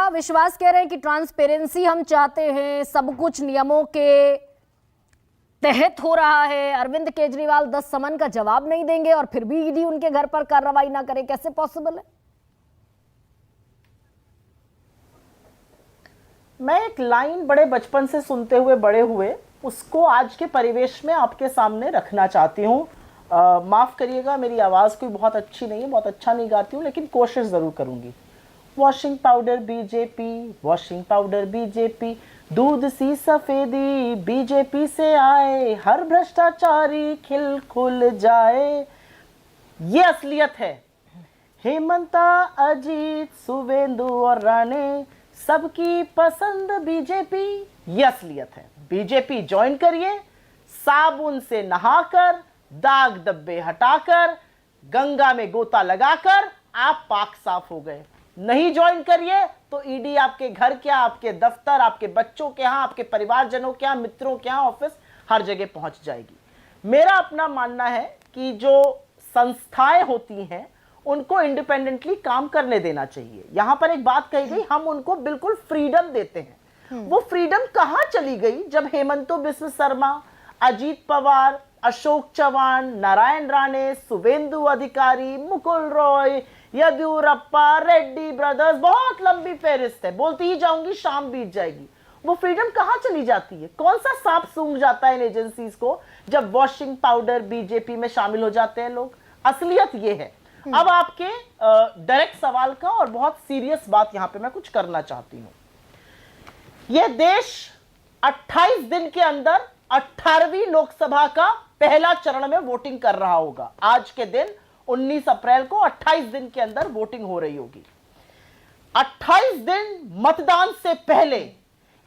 विश्वास कह रहे हैं कि ट्रांसपेरेंसी हम चाहते हैं, सब कुछ नियमों के तहत हो रहा है। अरविंद केजरीवाल 10 समन का जवाब नहीं देंगे और फिर भी ईडी उनके घर पर कार्रवाई ना करे, कैसे पॉसिबल है? मैं एक लाइन बड़े बचपन से सुनते हुए बड़े हुए, उसको आज के परिवेश में आपके सामने रखना चाहती हूँ। माफ करिएगा, मेरी आवाज़ कोई बहुत अच्छी नहीं है, बहुत अच्छा नहीं गाती हूँ, लेकिन कोशिश ज़रूर करूँगी। Washing powder BJP, washing powder BJP, दूध सी सफेदी बीजेपी से आए, हर भ्रष्टाचारी खिल खुल जाए। ये असलियत है। हेमंता, अजीत, शुभेंदु और राणे, सबकी पसंद बीजेपी, ये असलियत है। बीजेपी ज्वाइन करिए, साबुन से नहाकर, दाग धब्बे हटाकर, गंगा में गोता लगाकर आप पाक साफ हो गए। नहीं ज्वाइन करिए तो ईडी आपके घर क्या, आपके दफ्तर, आपके बच्चों के यहाँ, आपके परिवारजनों के यहाँ, मित्रों के यहाँ, ऑफिस, हर जगह पहुंच जाएगी। मेरा अपना मानना है कि जो संस्थाएं होती हैं उनको इंडिपेंडेंटली काम करने देना चाहिए। यहां पर एक बात कही गई, हम उनको बिल्कुल फ्रीडम देते हैं। वो फ्रीडम कहां चली गई जब हेमंतो बिस्व शर्मा, अजीत पवार, अशोक चव्हाण, नारायण राणे, शुभेंदु अधिकारी, मुकुल रॉय, येदियुरप्पा, रेड्डी ब्रदर्स, बहुत लंबी फेहरिस्त है, बोलती ही जाऊंगी, शाम बीत जाएगी। वो फ्रीडम कहां चली जाती है? कौन सा सांप सूंघ जाता है इन एजेंसीज को जब वॉशिंग पाउडर बीजेपी में शामिल हो जाते हैं लोग? असलियत ये है। अब आपके डायरेक्ट सवाल का और बहुत सीरियस बात यहां पे मैं कुछ करना चाहती हूं। यह देश 28 दिन के अंदर 18वीं लोकसभा का पहला चरण में वोटिंग कर रहा होगा। आज के दिन 19 अप्रैल को 28 दिन के अंदर वोटिंग हो रही होगी। 28 दिन मतदान से पहले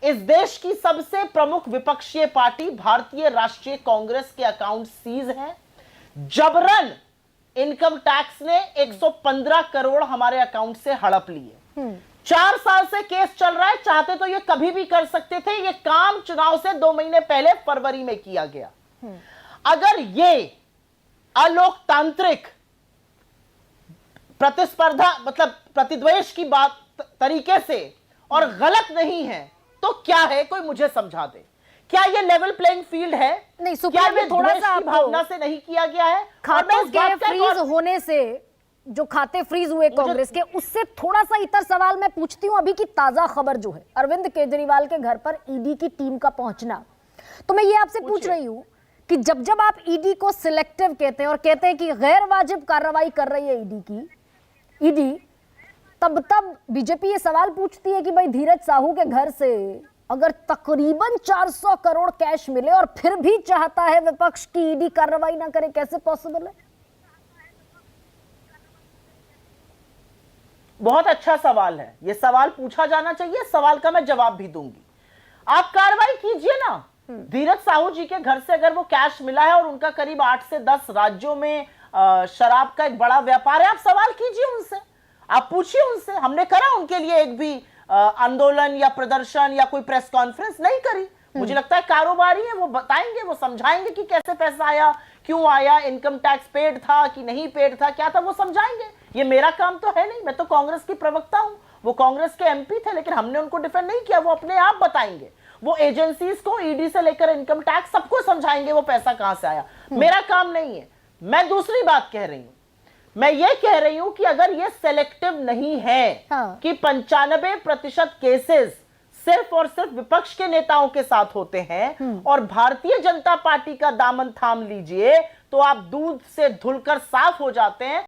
इस देश की सबसे प्रमुख विपक्षीय पार्टी भारतीय राष्ट्रीय कांग्रेस के अकाउंट सीज हैं। जबरन इनकम टैक्स ने 115 करोड़ हमारे अकाउंट से हड़प लिए। 4 साल से केस चल रहा है, चाहते तो ये कभी भी कर सकते थे। ये काम चुनाव से 2 महीने पहले फरवरी में किया गया। अगर ये अलोकतांत्रिक प्रतिस्पर्धा, मतलब प्रतिद्वेष की बात तरीके से और गलत नहीं है तो क्या है? कोई मुझे समझा दे। क्या ये लेवल प्लेइंग फील्ड है? नहीं, क्या ये थोड़ा सा भावना से नहीं किया गया है? खातों के फ्रीज होने से, जो खाते फ्रीज हुए कांग्रेस के, उससे थोड़ा सा इतर सवाल मैं पूछती हूं। अभी की ताजा खबर जो है, अरविंद केजरीवाल के घर पर ईडी की टीम का पहुंचना, तो मैं ये आपसे पूछ रही हूं कि जब जब आप ईडी को सिलेक्टिव कहते हैं और कहते हैं कि गैर वाजिब कार्रवाई कर रही है ईडी, तब बीजेपी ये सवाल पूछती है कि भाई धीरज साहू के घर से अगर तकरीबन 400 करोड़ कैश मिले और फिर भी चाहता है विपक्ष की ईडी कार्रवाई ना करे, कैसे पॉसिबल है? बहुत अच्छा सवाल है। यह सवाल पूछा जाना चाहिए, सवाल का मैं जवाब भी दूंगी। आप कार्रवाई कीजिए ना। धीरज साहू जी के घर से अगर वो कैश मिला है और उनका करीब 8 से 10 राज्यों में शराब का एक बड़ा व्यापार है, आप सवाल कीजिए उनसे, आप पूछिए उनसे। हमने करा उनके लिए एक भी आंदोलन या प्रदर्शन या कोई प्रेस कॉन्फ्रेंस नहीं करी। मुझे लगता है कारोबारी है, वो बताएंगे, वो समझाएंगे कि कैसे पैसा आया, क्यों आया, इनकम टैक्स पेड था कि नहीं पेड था, क्या था, वो समझाएंगे। ये मेरा काम तो है नहीं, मैं तो कांग्रेस की प्रवक्ता हूं, वो कांग्रेस के एमपी थे, लेकिन हमने उनको डिफेंड नहीं किया। वो अपने आप बताएंगे। वो एजेंसीज को, ईडी से लेकर इनकम टैक्स, सबको समझाएंगे वो पैसा कहां से आया। मेरा काम नहीं है। मैं दूसरी बात कह रही हूं, मैं ये कह रही हूं कि अगर ये सेलेक्टिव नहीं है कि 95% केसेस सिर्फ और सिर्फ विपक्ष के नेताओं के साथ होते हैं और भारतीय जनता पार्टी का दामन थाम लीजिए तो आप दूध से धुलकर साफ हो जाते हैं,